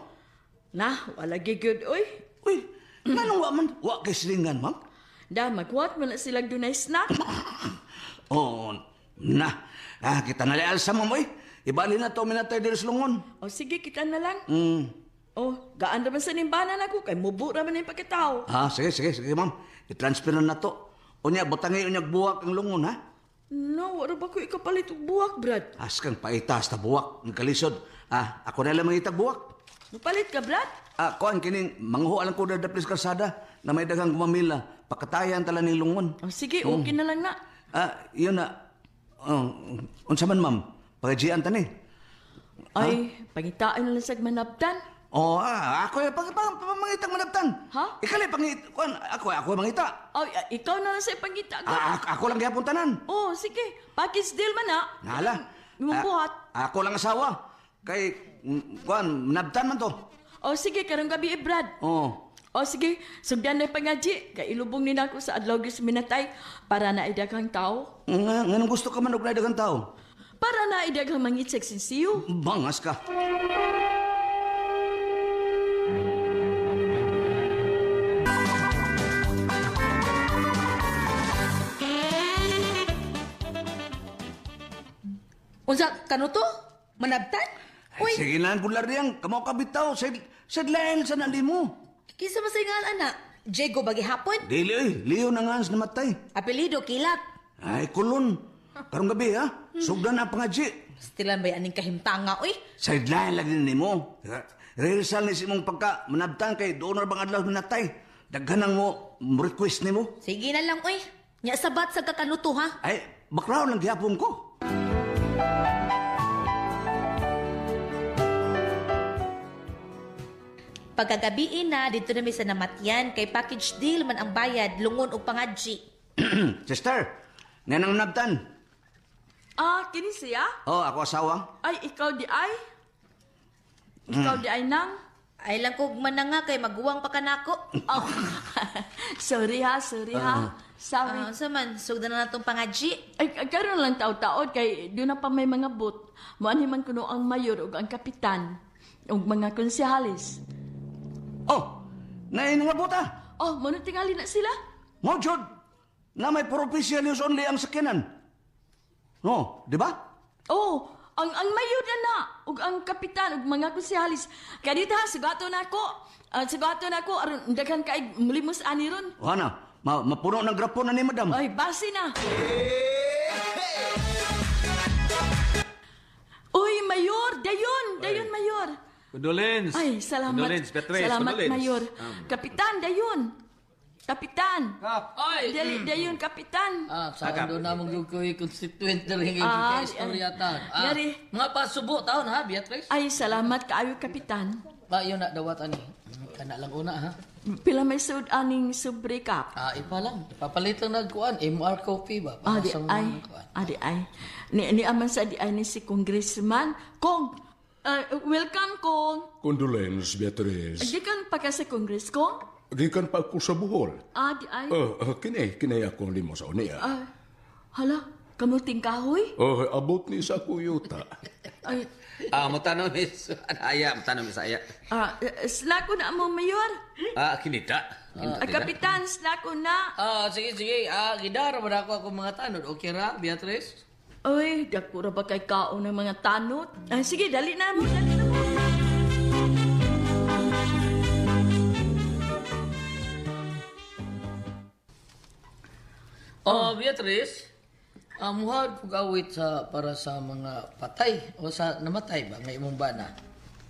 Na, wala gyud oy. Uy, nanong wa man? Wa kay silingan, ma'am? Da magwat man na sila dunay snack. Oo, na. Kita na alsa, ma'am, oy. Ibali na to, minatay dire sa lungon. O sige, kita na lang. Mm. Oh, gaan naman sa nimbanan ako kay mubo raman yung pagkatao. Sige, ma'am. I-transfer na to. Unya, butangay unyag buwak ang lungon, ha? No, wala ba ko ikapalit og buwak, Brad? Askang paitas ta buwak, ng kalisod. Ako na lang mangitag buwak. Mupalit ka, Brad? Kuan kining manghuwa lang ko dadaplis kalsada na may daghang gumamila. Pakatayan tala ni lungon. Oh, sige, okay na lang na. Yun na. Unsa man, ma'am? Pagajian ta ni. Ay, pangitain na lang sa manabtan. Ako yung pangitang manabtan. Ha? Ikali kuan, ako mangita. Ay, ikaw na lang sa pangita. Ako lang gyapon tanan. Oh, sige. Package deal man na. Nala. Mubuhat. Ako lang asawa. Kay kuan, manabtan man to. Oh, sige, karong gabi, Brad. Oh. Oh, sige, sugdan na pangaji. Kay ilubong ni nako sa adlaw gis minatay para na idaghang tao. Nganong gusto ka man og daghang tao? Para na idaghang mangitsek sinsiyo. Bangas ka. Unsa kanuto? Manabtan? Uy, Sige na, gular diyan. Kamo ka bitaw. Sa lain sa nali mo. kinsa masingal anak? Diego bagi hapon? Dili, Leo na nga namatay. Apelido kilat. Ay, kulon. Karong gabi, ha? Sugdan na pangaji. Stilan bay aning kahimtanga uy. Sideline lagi ni mo. Rehearsal ni si mong pagka manabtan kay doon na bang adlaw minatay. Daghanang mo request ni mo. Sige na lang uy. Nya sabat sa kakanuto ha. Ay, bakraw lang gihapon ko. Pagkagabiin na dito na may sa namatyan kay package deal man ang bayad lungon og pangadji. Sister, nanang manabtan. Kini siya? Ako asawa. Ay, ikaw di ay? Ikaw di ay nang? Ay lang kog mananga kay maguwang pa kanako. Oh, sorry ha. Sorry. Sa man sugdan na natong pangadji. Ay, karon lang taod-taod kay doon na pa may mga bot. Muanhi man kuno ang mayor ug ang kapitan ug mga konsehalis. Nga buta. Oh, mano tingali na sila? Mo, Jod, na may propicial news only ang sakyanan. No, di ba? Oh, ang mayor na ug ang kapitan ug mga konsehalis. Kaya dito ha, sigato na ako aron daghan kay mulimos ani ron. Ana, mapuno ng grapo na ni madam. Ay, basi na. Uy, mayor. Condolence. Ay, salamat. Condolence, Beatrice. Salamat, Condolence. Mayor. Kapitan, dayon. Kapitan. Kap. Ay! Dayon, Kapitan. Saan doon namang yung constituent na rin yung Ah, istoryatan. Yari. Mga pasubo taon ha, Beatrice? Ay, salamat kaayo, Kapitan. Yun na, dawat ani. Kana lang una ha. Pila may sud aning sobre kap. Ipa lang. Ipapalit lang nagkuhan. MR copy ba? Adi Pasang ay. kuan. Adi ay. Ni aman sa di ay ni si Congressman. Kong, welcome, Kong. Condolence, Beatrice. Di kan pa ka sa Congress, Kong? Gikan pa ako sa Bohol. Adi ay. Kinay ako limo sa unia. Hala, kamuting kahoy? Abot ni sa kuyuta. Ay, Mo tanong Miss Anaya, mo tanong Miss Aya. slako na mo, Mayor. Kinita. Kapitan, slako na. Sige. Gidara ba na ako mga tanod? Okay ra, Beatrice? Ay, dako ra ba kay kaon ng mga tanot? Ay, sige, dali na mo, dali na mo. Beatrice, muhag kong awit para sa mga patay o sa namatay ba ng imong bana.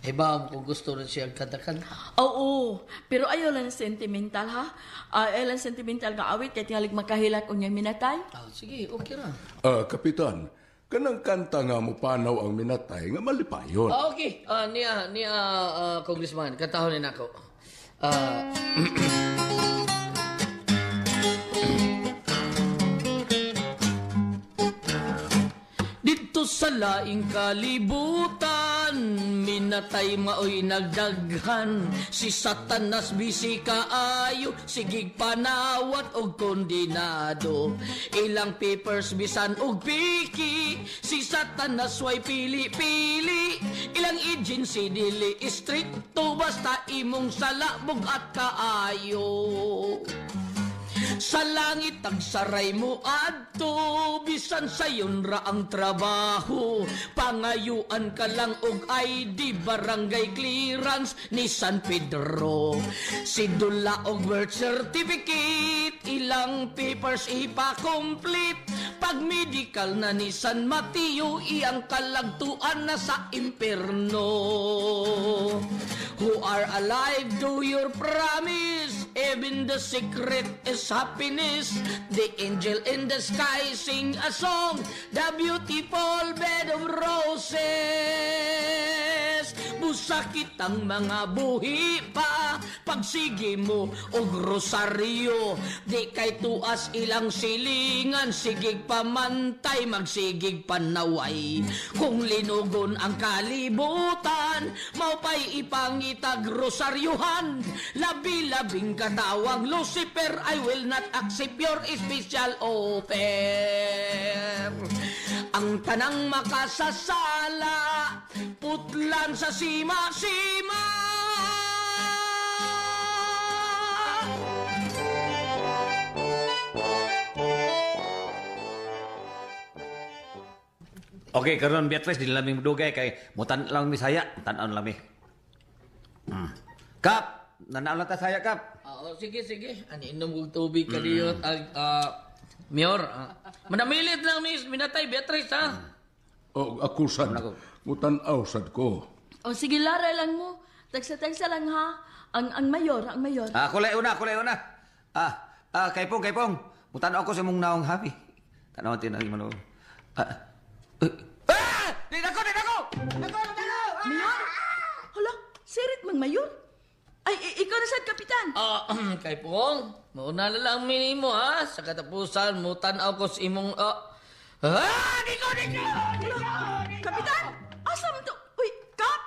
Iba kung gusto rin siya kanta-kanta. Oo, pero ayaw lang sentimental ha. Ayaw lang sentimental nga awit kaya tingalig makahilak o niya minatay. Sige, okay ra. Kapitan, kanang kanta nga mo panaw ang minatay nga malipayon. Okay. Niya, Congressman, katahon din ako. Dito sa laing kalibutan, minatay maoy nagdaghan. Si Satanas bisi kaayo, sigig panawat og kondinado. Ilang papers bisan og piki, si Satanas way pili-pili. Ilang agency dili istrikto, basta imong salabog at kaayo. Sa langit ang saray mo adto, bisan sayon ra ang trabaho. Pangayuan ka lang og ID, barangay clearance ni San Pedro. Sidula og birth certificate, ilang papers ipa-complete. Pag medical na ni San Mateo, iyang kalagtuan na sa impierno. Who are alive, do your promise, even the secret is happiness. The angel in the sky sing a song, the beautiful bed of roses. Busakit ang mga buhi pa, pagsigi mo og rosaryo. Di kay tuas ilang silingan, sigig pamantay, magsigig panaway. Kung linugon ang kalibutan, maupay ipangitag rosaryuhan. Labi-labing katawang Lucifer, I will not accept your special offer. Ang tanang makasasala, putlan sa sima-sima. Okay, karon Beatrice, di laming dugay kay mutan lang mi saya, tan-on lang mi. Kap, nanaon lang ta saya Kap. Sige. Ani inom kong tubig ka diyo. Mayor, manamilit lang, Miss. Minatay, Beatrice, ha? Ako sad, mutanaw sad ko. O sige, laray lang mo. Tagsa-tagsa lang ha. Ang mayor. Kulay una. Kaypong. Mutan ako sa mong naong happy. Tanaw tinali mo. Di nako! Mayor? Hala, sirit mang mayor? Ay, ikaw na sad, Kapitan. Kay Pong, mauna na lang minimo, ha? Sa katapusan, mutan ako sa imong... Dito! Kapitan! Asa mo to? Uy, Kap!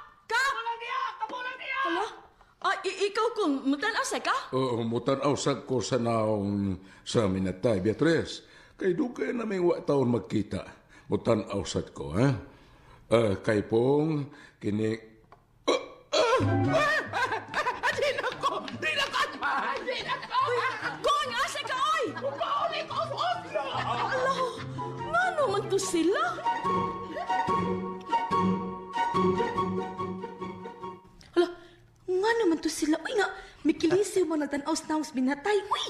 Hala? Ikaw kung mutan asa ka? Mutanaw sad ko sa naong sa minatay, Beatrice. Kay dugay na may wa taon magkita. Mutanaw sad ko, ha? Kay Pong, kini... Kung asa ka, oy! Hala, ngano man to sila? Hala, nga naman to sila. Uy nga, may kilisiw mo nagtanaw sa naong binatay. Uy!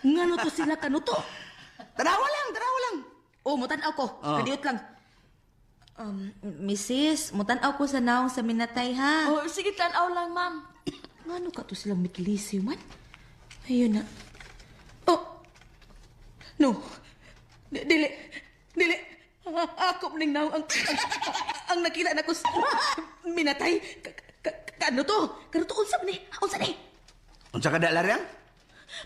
Nga no to sila kanuto. Tanawa lang. Oh, mutanaw ko. Kadiot lang. Mrs., mutanaw ko sa naong sa minatay, ha? Oh, sige, tanaw lang, ma'am. Ngano ka to silang mitlisi man? Ayun na. Oh! No! Dili! Ako maning naong ang nakita na ko sa minatay. Kano to? Kano to? Unsa ni? Unsa ni? Unsa ka da, Laryang?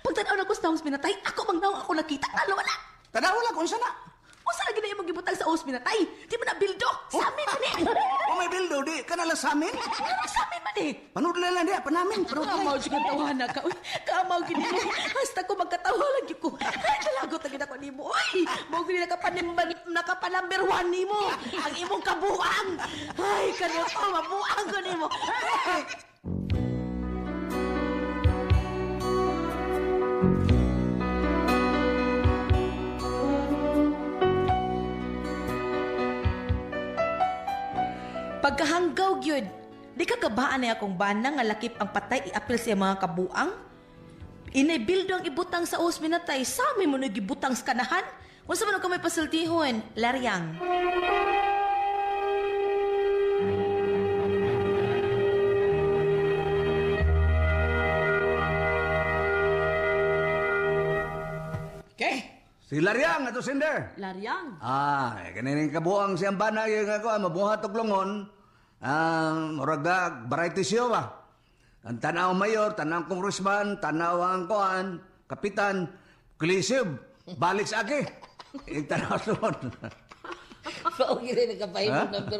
Pagtanaw na ko sa naong minatay, ako mang naong ako nakita. Ano wala? Tanaw lang kung unsa na. Unsa lagi na yung magibutang sa os minatay? Di mo na bildo? Sa amin man eh! O may bildo, di ka nalang sa amin. Ano sa amin man eh? Panood lang di, pa namin. Panood lang. Kamaw siya tawahan ka. Uy, kamaw gini mo. Hasta ko magkatawa lagi ko. Ay, dalagot na ako ni mo. Uy, mo gini nakapanumber 1 ni mo. Ang imong kabuang. Ay, kanyo to, mabuang ko ni mo. Ay! Pagkahanggaw gyud, di ka kabaan na akong bana nga lakip ang patay iapil sa mga kabuang? Inay-bildo ang ibutang sa os minatay, sa amin mo nagibutang sa kanahan? Kung sa man ka may pasultihon, Laryang. Okay? Si Laryang, ato Cinder. Laryang. Kanining kabuang siyang bana yung ako, mabuhat og longon. Murag variety siya ba? Ang tanaw mayor, tanaw congressman, tanaw ang kuan, kapitan, klisib, balik sa aki. Yung tanaw sunod. Paugi rin nagkapahimong number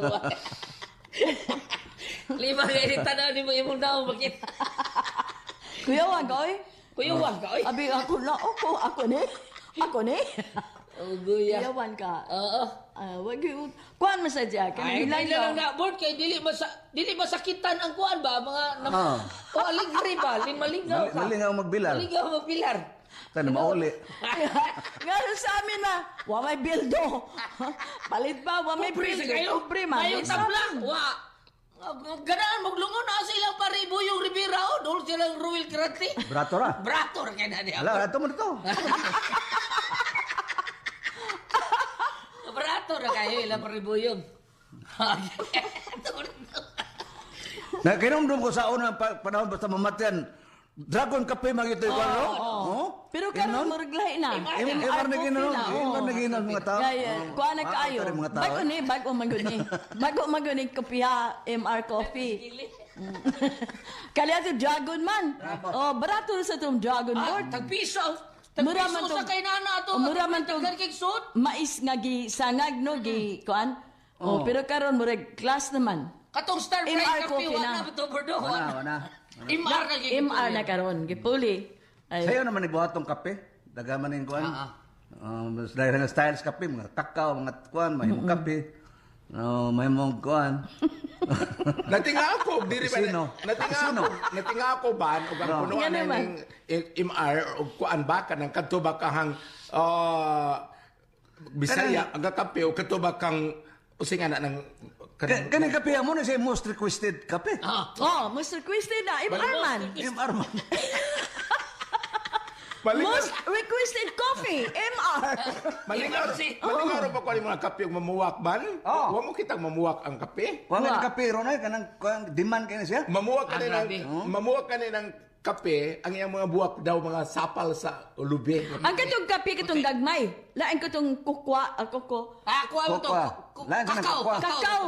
1. Lima nga rin tanaw ni mo imong daw makita. Kuya Wagoy. Kuyuwag ka, oy. Abi ako na. Ako ni. Oh, guya. Kuyawan ka. Oo. Wag yun. Kuhan mo sa dyan. Ay, hindi lang na, board kay dili masakitan ang kuan ba? Mga, o aligri ba? Limalingaw ka. Malingaw magbilar. Malingaw magpilar. Tayo na mauli. Ngayon sa amin na, wa may bildo. Palit ba? Wa may Pre, bildo. sa kayo. Pobre, man. Mayo tablang. Wa. Ganaan, maglungon na silang paribo yung Rivera o. Doon silang Ruel Kirati. Brato ra. Brato ra kaya na niya. Ala, ato mo dito. Brato ra kayo ilang paribo yung. Nakinomdom ko sa unang panahon basta mamatyan. Dragon kape magito yung ano? Pero karon mo reglahi na. Imar na ginom. Imar na ginom mga tao. Kuha na kayo. Kaya mga tao. Bago maguni. Bago maguni kopiha MR Coffee. Kaya ito Dragon man. Barato na sa itong Dragon Board. Tagpiso. Mura man Tagpiso sa tong- kay nana to. Mura man tong- Kay suit. Mais nga gi sangag no gi kuan. Pero karon mo reg class naman. Katong Star MR Bright kape coffee wa na. na beto bordo. Wana. MR na gyud. MR na karon gipuli. Ay, Sa'yo naman ibuhat tong kape. Dagaman yung kuhan. Dahil nga styles kape, mga kakao, mga kuhan, may mong kape. May mong kuhan. Natinga ako, diri ba? Sino? Natinga ako ba? O ang punuan Nga na naman. ng MR o kuan ba ka ng katubakahang Bisaya, ang kape o katubakang usinga na ng Kaning kape mo na siya most requested kape. Mr. Christy na, MR man. Yung arman. Most requested coffee, MR. Malingaw pa ko ang mga kape yung mamuwak ban? Huwag mo kitang mamuwak ang kape? Wala kape ron ay kanang demand kay na siya. Mamuwak ka na ng kape, ang iyang mga buwak daw mga sapal sa lube. Ang katong kape katong gagmay. Lain katong kukwa, koko. Kuha mo to. Lain ka ng kakao. Kakao.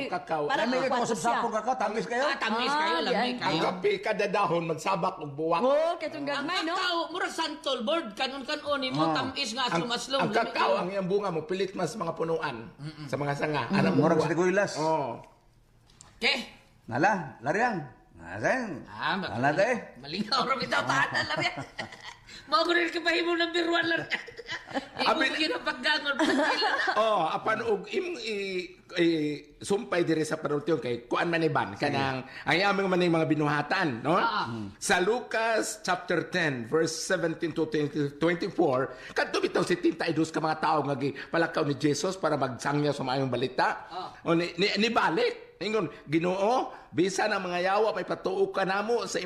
Kakao. Para May kukwa ito siya. sapong kakao, tamis kayo. Tamis kayo, lamig Ang kayo. kape, kada dahon, magsabak o buwak. Katong Ang gagmay, no? kakao, murag santol board, kanon-kanon mo, tamis nga, aslong-aslong. Ang kakao, ang iyang bunga mo, pilit mas mga punuan sa mga sanga. Alam mo, Murag sa tiguilas. Oh. Okay. Nala, Laryang. Nasan? Nala tayo. Malingaw rin bitaw, tahanan lang yan. Mga ko rin kapahimo ng biruan lang. Ikaw mo ginapaggangon. Apan og imong sumpay dire sa parutyon kay kuan man iban kanang ang aming man mga binuhatan, no? Sa Lucas chapter 10 verse 17 to 24, kadto bitaw 72 ka mga tawo nga palakaw ni Jesus para magsangya sa maayong balita. O ni balik ingon Ginoo, bisan ang mga yawa may patuo ka namo sa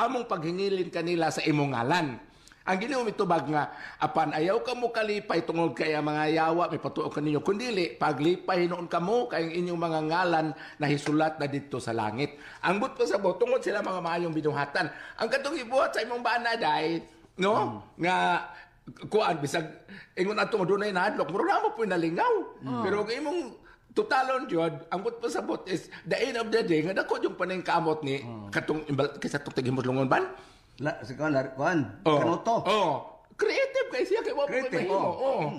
among paghingilin kanila sa imong ngalan. Ang Ginoo mitubag nga apan ayaw ka mo kalipay tungod kay ang mga yawa may patuo kaninyo kundili paglipay noon kamo kay ang inyong mga ngalan na hisulat na dito sa langit. Ang but pa sa tungod sila mga maayong binuhatan. Ang katong ibuhat sa imong bana day no nga kuan bisag ingon ato dunay nahadlok mura na mo pinalingaw. Pero kay imong totalon jud ang but pa sa is the end of the day nga dako yung panay kamot ni katong kaysa tung tigimot lungon ban. Kanoto. Creative kay siya kay wa Creative,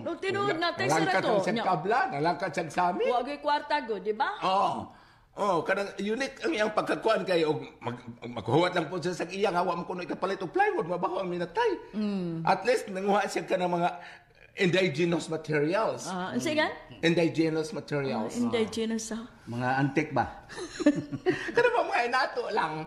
No, tinuod na, tayo sa Nalangkat rato. ang siyang kabla, nalangkat siyang sami. Wagay kwarta go, di ba? Kanang unique ang iyang pagkakuan kay og maghuwat lang po siya sa iyang hawa mo kuno ikapalit og plywood mabaho ang minatay. At least nanguha siya ka ng mga indigenous materials. Sige, Indigenous materials. indigenous. Mga antik ba? Kada mga inato lang.